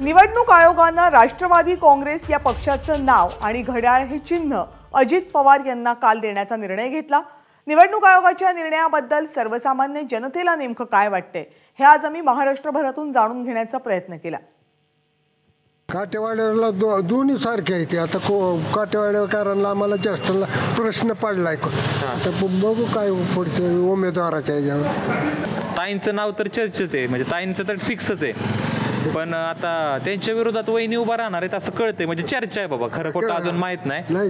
निवडणूक आयोगानं राष्ट्रवादी काँग्रेस या पक्षाचं नाव आणि घड्याळ हे चिन्ह अजित पवार यांना काल देण्याचा निर्णय घेतला। निवडणूक आयोगाच्या निर्णयाबद्दल सर्वसामान्य जनतेला नेमकं काय वाटते हे आज आम्ही महाराष्ट्रभरातून जाणून घेण्याचा प्रयत्न केला। काटेवाड्याला दोन्ही सारखे आहेत। आता काटेवाड्याकरांना आम्हाला जास्त प्रश्न पडलाय, आता बघू काय पुढचं उमेदवाराच्या ह्याच्यावर। ताईंचं नाव तर चर्चेच आहे, म्हणजे ताईंचं तर फिक्सच आहे, पण आता त्यांच्या विरोधात वहिनी उभा राहणार आहेत असं कळतंय, म्हणजे चर्चा आहे बाबा, खरं खोटं अजून माहित नाही।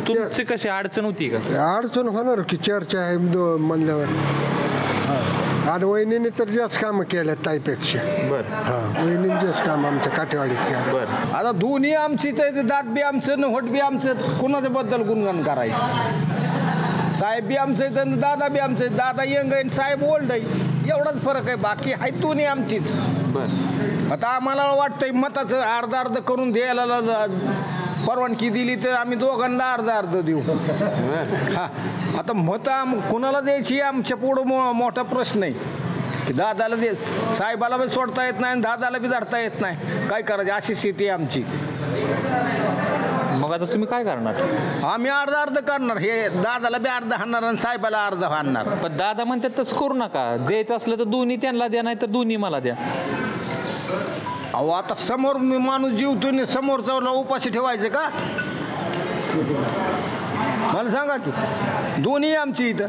तुमची कशी अडचण होती का? अडचण होणार की, चर्चा आहे म्हणल्यावर। आणि वहिनीने तर जास्त कामं केल्यात ताईपेक्षा। वहिनीने जास्त काम आमच्या काटेवाडीत केलं। आता दोन्ही आमची तर दात बी आमचं न होट बी आमचं, कुणाच्या बद्दल गुणगान करायचं? साहेब बी आमचं तर दादा बी आमचं, दादा यंग आहे साहेब ओल्ड आहे, एवढाच फरक आहे, बाकी आहे दोन्ही आमचीच। आता आम्हाला वाटतंय मताचं अर्ध अर्ध करून द्यायला परवानगी दिली तर आम्ही दोघांना अर्ध अर्ध देऊ। हा, आता मतं कुणाला द्यायची आमच्या पुढं मोठा प्रश्न आहे की दादाला दे, साहेबाला बी सोडता येत नाही, दादाला बी धरता येत नाही, काय करायचं अशी स्थिती आहे आमची। मग आता तुम्ही काय करणार? आम्ही अर्ध अर्ध करणार, हे दादाला बी अर्ध हाणणार आणि साहेबाला अर्ध हाणणार। पण दादा म्हणतात तसं करू नका, द्यायचं असलं तर दोन्ही त्यांना द्या, नाही तर दोन्ही मला द्या। अहो आता समोर माणूस जीवतो, समोरचा उपाशी ठेवायचं का? मला सांगा की, दोन्ही आमची इथं,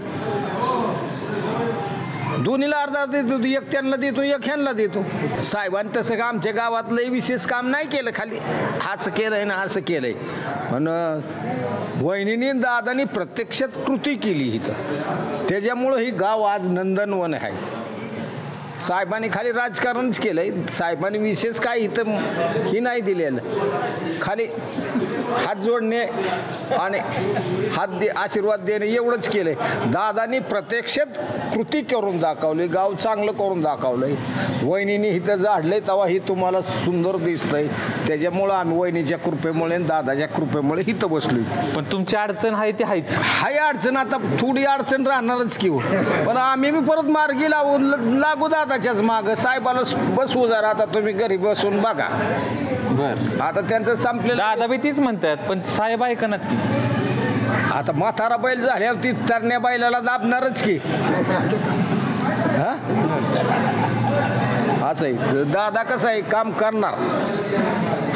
दोन्हीला अर्धा देतो, एक त्यांना देतो एक ह्यांना देतो। साहेबांनी तसं का आमच्या गावातलं विशेष काम नाही केलं, खाली असं केलंय ना असं केलंय, पण वहिनीने दादानी प्रत्यक्षात कृती केली इथं, त्याच्यामुळं ही गाव आज नंदनवन आहे। साहेबांनी खाली राजकारणच केलंय, साहेबांनी विशेष काय इथं ही नाही दिलेलं, खाली हात जोडणे आणि आशीर्वाद देणे एवढंच केलंय। दादानी प्रत्यक्षात कृती करून दाखवली, गाव चांगलं करून दाखवलंय। वहिनीने इथं झाडलंय तेव्हा ही तुम्हाला सुंदर दिसतंय, त्याच्यामुळं आम्ही वहिनीच्या कृपेमुळे दादाच्या कृपेमुळे इथं बसलोय। पण तुमची अडचण आहे ती आहेच। हाय अडचण, आता थोडी अडचण राहणारच की, पण आम्ही बी परत मार्गी लागू दादाच्याच मागं। साहेबाला बसवू जरा, आता तुम्ही घरी बसून बघा। आता त्यांचं संपलेलं, दादा बी तीच म्हणतात, पण साहेब ऐका ना ती। आता म्हातारा बैल झाल्यावर ती तरण्या बैलाला दाबणारच की। असं आहे, दादा कसं आहे काम करणार,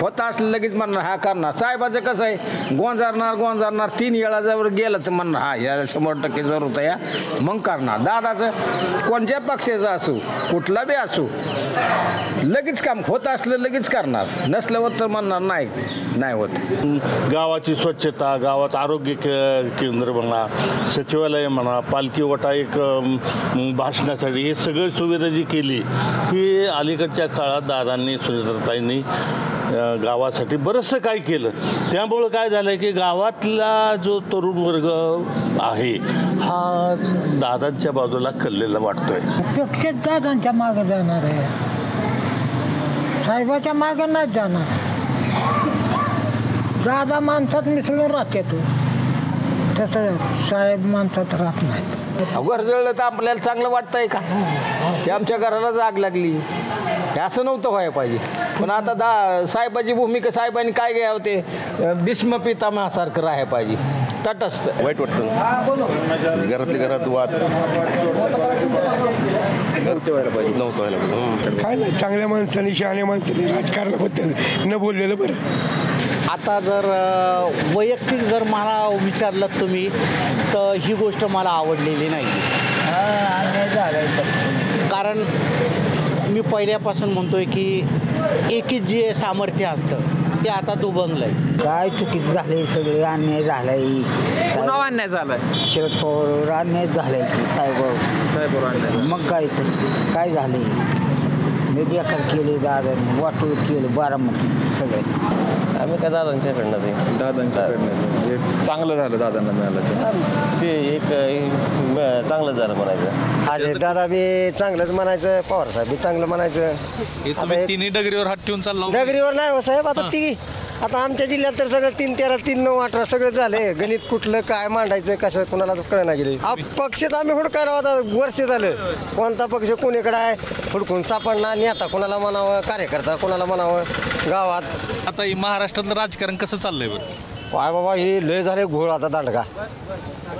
होत असलं लगेच म्हणणार हा करणार। साहेबाचं कसं आहे गोंजारणार 3 वेळा जवळ गेलं तर म्हणणार हा याला 100% जरूरत आहे, मग करणार। दादाचं कोणत्या पक्षाचं असो, कुठला बी असो, लगेच काम होत असलं लगेच करणार, नसलं होत तर म्हणणार नाही होत। गावाची स्वच्छता, गावात आरोग्य केंद्र म्हणा, सचिवालय म्हणा, पालखी ओटा एक भाषणासाठी, हे सगळी सुविधा जी केली ही अलीकडच्या काळात दादांनी, सुनीताताईंनी गावासाठी बरंचसं काय केलं। त्यामुळं काय झालं की गावातला जो तरुण वर्ग आहे हा दादांच्या बाजूला कललेला वाटतोय। अपेक्षित दादांच्या मागे जाणार आहे, साहेबाच्या मागे नाही जाणार। दादा माणसात मिसळून राहते, तसं साहेब माणसात राहत नाहीत। घर जळलं तर आपल्याला चांगलं वाटतंय का? हे आमच्या घराला जाग लागली, हे असं नव्हतं व्हायला पाहिजे। पण आता साहेबाची भूमिका, साहेबांनी काय घ्यावं ते भीष्म पितामहासारखं राहायला पाहिजे, तटस्थ। वाईट वाटतं, घरातल्या घरात वाद व्हायला पाहिजे, नव्हतं व्हायला पाहिजे। काय नाही, चांगल्या माणसाने शहाण्या माणसाने राजकारणाबद्दल न बोललेलं बरं। आता जर वैयक्तिक जर मला विचारलं तुम्ही तर ही गोष्ट मला आवडलेली नाही, कारण मी पहिल्यापासून म्हणतोय की एकीच जे सामर्थ्य असतं ते आता दुभंगलं आहे। काय चुकीचं झालंय, सगळे अन्याय झालाय, पुन्हा अन्याय झालाय, शरद पवार अन्याय झालाय की साहेब अन्याय। मग काय झालंय, मी बेकार केले दादाने, वाटोळ केलं बारामती सगळे। आम्ही काय दादांच्याकडनंच आहे, दादांच्याकडनं चांगलं झालं, दादांना मिळालं ते एक चांगलं झालं म्हणायचं। अजय दादा बी चांगलंच म्हणायचं, पवार साहेब बी चांगलं म्हणायचं। तिन्ही डगरीवर हात ठेवून चालला? डगरीवर नाही हो साहेब, आता ती आता आमच्या जिल्ह्यात तर सगळं 3, 13, 3, 9, 18 सगळं झालंय. गणित कुठलं काय मांडायचं कसं कोणाला कळना गेले. पक्षात आम्ही हुडकायला आता वर्ष झालं. कोणता पक्ष कोणीकडे आहे हुडकून सापडणार. नेता कोणाला म्हणावं, कार्यकर्ता कोणाला म्हणावं गावात. आता हे महाराष्ट्रातलं राजकारण कसं चाललंय बरं? काय बाबा हे लय झाले घोळ आता दांडगा.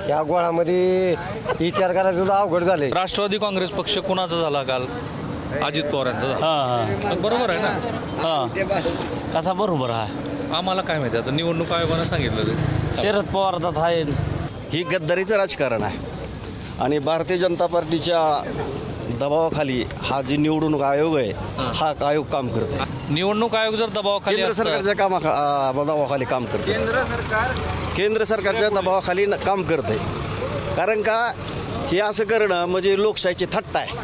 या गोळामध्ये विचार करायचं सुद्धा अवघड झाले. राष्ट्रवादी काँग्रेस पक्ष कुणाचा झाला काल? अजित पवारांचा झाला. बरोबर आहे ना? कसा बरोबर आहे? आम्हाला काय माहिती, आता निवडणूक आयोगानं सांगितलं ते. शरद पवारचाच आहे. ही गद्दारीचं राजकारण आहे आणि भारतीय जनता पार्टीच्या दबावाखाली हा जी निवडणूक आयोग आहे हा आयोग काम करते. निवडणूक आयोग जर दबावाखाली केंद्र असता- सरकारच्या दबावाखाली काम करते. केंद्र सरकारच्या दबावाखाली काम करते. कारण का हे असं करणं म्हणजे लोकशाहीची थट्टा आहे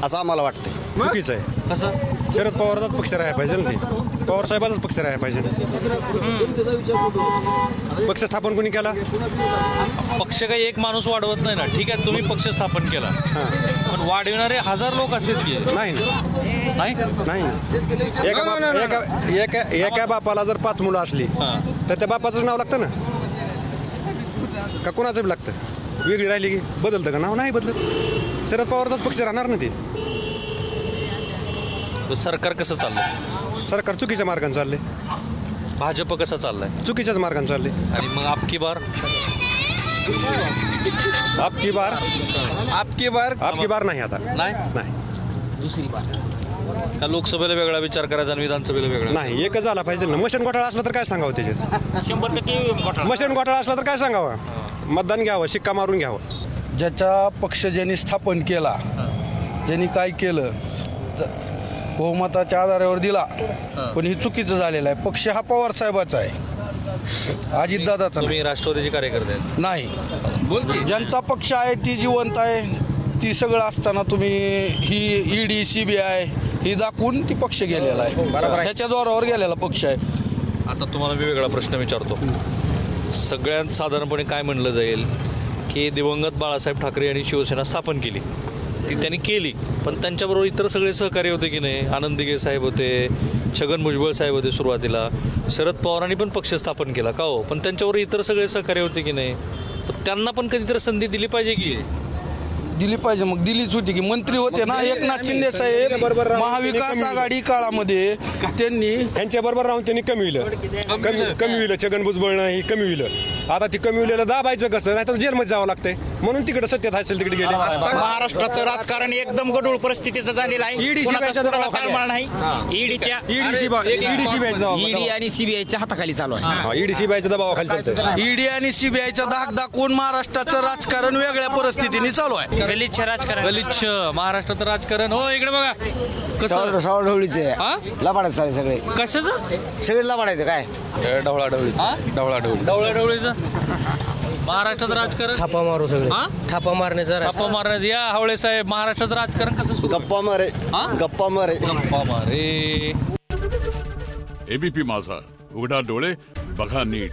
असं आम्हाला वाटतं. चुकीचं आहे. कसं? शरद पवारचाच पक्ष राहायला पाहिजे ना. ते पवार साहेबाचाच पक्ष राहायला पाहिजे. पक्ष स्थापन कोणी केला? पक्ष काही एक माणूस वाढवत नाही ना. ठीक आहे, तुम्ही पक्ष स्थापन केला, पण वाढविणारे हजार लोक असतील की नाही नाही? नाही. एका बापाला जर 5 मुलं असली तर त्या बापाचं नाव लागतं ना का कोणाचं बी लागतं? वेगळी राहिली की बदलतं का नाव? नाही बदलत. शरद पवारचाच पक्ष राहणार ना. ते सरकार कसं चाललंय? सरकार चुकीच्या मार्गाने चालले. भाजप कसं चाललंय? चुकीच्याच मार्गाने चालले. आणि मग आपकी बार आपकी बार नाही आता. नाही का लोकसभेला वेगळा विचार करायचा आणि विधानसभेला वेगळा? नाही, एकच झाला पाहिजे ना. मशीन घोटाळा असला तर काय सांगावं त्याच्यात? 100% मशीन घोटाळा असला तर काय सांगावं? मतदान घ्यावं, शिक्का मारून घ्यावं. ज्याचा पक्ष ज्यांनी स्थापन केला, ज्यांनी काय केलं बहुमताच्या आधारावर दिला, पण हे चुकीचं झालेलं आहे. पक्ष हा पवार साहेबाचा आहे, अजितदादाचा तुम्ही राष्ट्रवादीचे कार्यकर्ते आहेत? नाही. ज्यांचा पक्ष आहे ती जिवंत आहे. ती सगळं असताना तुम्ही ही ईडी CBI ही दाखवून ती पक्ष गेलेला आहे. ह्याच्या जोरावर गेलेला पक्ष आहे. आता तुम्हाला मी वेगळा प्रश्न विचारतो. सगळ्यात साधारणपणे काय म्हणलं जाईल की दिवंगत बाळासाहेब ठाकरे यांनी शिवसेना स्थापन केली, ती त्यांनी केली, पण त्यांच्याबरोबर इतर सगळे सहकारी होते की नाही? आनंद दिघे साहेब होते, छगन भुजबळ साहेब होते सुरुवातीला. शरद पवारांनी पण पक्ष स्थापन केला का हो, पण त्यांच्याबरोबर इतर सगळे सहकारी होते की नाही? तर त्यांना पण कधीतरी संधी दिली पाहिजे की? दिली पाहिजे. मग दिलीच होती की मंत्री होते ना एकनाथ शिंदे साहेब. महाविकास आघाडी काळामध्ये त्यांनी यांच्या बरोबर राहून त्यांनी कमी छगन भुजबळनं ही कमी. आता ती कमी दाबायचं कसं? नाही तर जेलमध्ये जावं लागतंय. म्हणून तिकडे सत्तेत असेल तिकडे गेले. महाराष्ट्राचं राजकारण एकदम गढूळ परिस्थितीचं झालेलं आहे. ईडी आणि CBIच्या हाताखाली चालू आहे. ईडी CBIच्या दबावाखाली चालतं. ईडी आणि CBIचा धाक दाखवून महाराष्ट्राचं राजकारण वेगळ्या परिस्थितीने चालू आहे. गलिच्छ राजकारण. गलिच्छ महाराष्ट्रात राजकारण. हो इकडे बघा कसं ढवळीचे लबाडायचं सगळे. कशाचं? सगळे लबाडायचं काय ढवळाढवळीचं महाराष्ट्रात राजकारण. थापा मारू सगळे. थापा मारण्याचा गप्पा मारण्याचं. या हवळे साहेब, महाराष्ट्राचं राजकारण कसं सुरू आहे? गप्पा मारे. ABP माझा, उघडा डोळे बघा नीट.